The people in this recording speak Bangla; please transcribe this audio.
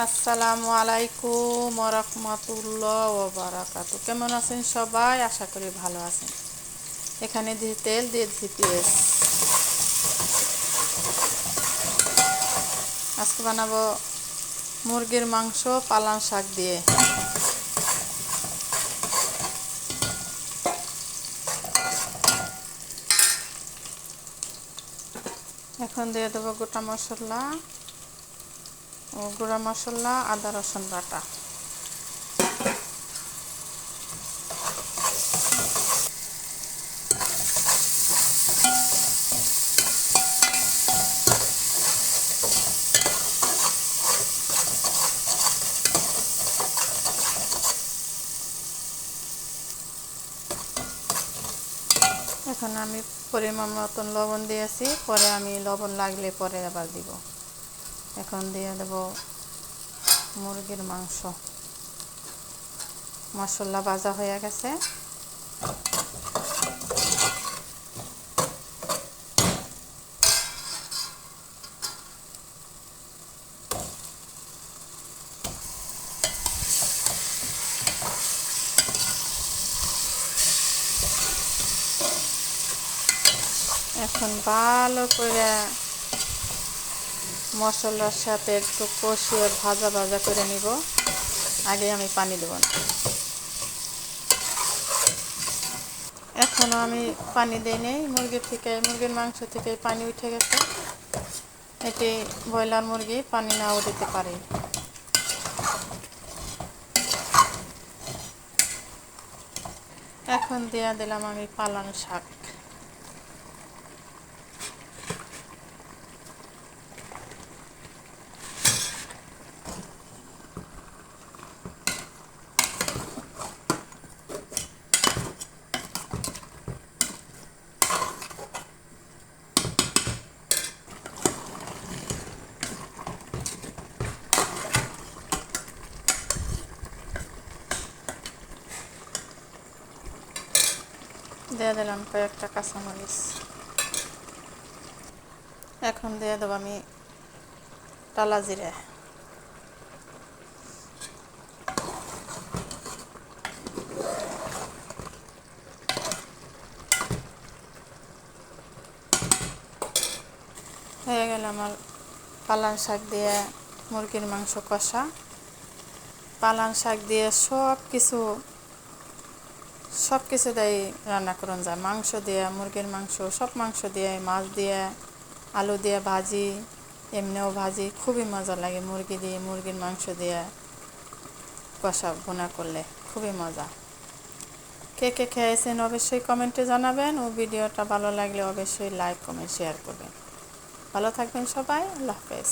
আসসালামু আলাইকুম ওয়া রাহমাতুল্লাহি ওয়া বারাকাতুহু। কেমন আছেন সবাই? আশা করি ভালো আছেন। এখানে দিয়ে তেল দিয়ে দিচ্ছি পেঁয়াজ। আজকে বানাবো মুরগির মাংস পালং শাক দিয়ে। এখন দিয়ে দেবো গোটা মশলা ও গুঁড়া মশলা, আদা রসুন বাটা। এখন আমি পরিমাণ মতন লবণ দিয়েছি, পরে আমি লবণ লাগলে পরে আবার দিব। এখন দিয়ে দেব মুরগির মাংস। মশলা ভাজা হয়ে গেছে। এখন ভালো করে মশলার সাথে একটু কষিয়ে ভাজা ভাজা করে নিব। আগে আমি পানি দেব না। এখনও আমি পানি দিই নেই। মুরগির মাংস থেকে পানি উঠে গেছে। এটি ব্রয়লার মুরগি, পানি নাও দিতে পারে। এখন দিয়ে দিলাম আমি পালং শাক। দিয়ে দিলাম কয়েকটা কাঁচামরিচ। এখন দিয়ে দেবো আমি টালা জিরে। হয়ে গেল আমার পালং শাক দিয়ে মুরগির মাংস কষা। পালং শাক দিয়ে সব কিছু দিয়ে রান্না করুন যায়। মাংস দিয়ে, মুরগির মাংস, সব মাংস দিয়ে, মাছ দিয়ে, আলু দিয়ে ভাজি, এমনিও ভাজি, খুবই মজা লাগে। মুরগির মাংস দিয়ে কষা ভুনা করলে খুবই মজা। কে কে খেয়েছেন অবশ্যই কমেন্টে জানাবেন, ও ভিডিওটা ভালো লাগলে অবশ্যই লাইক, কমেন্ট, শেয়ার করবেন। ভালো থাকবেন সবাই। আল্লাহ হাফেজ।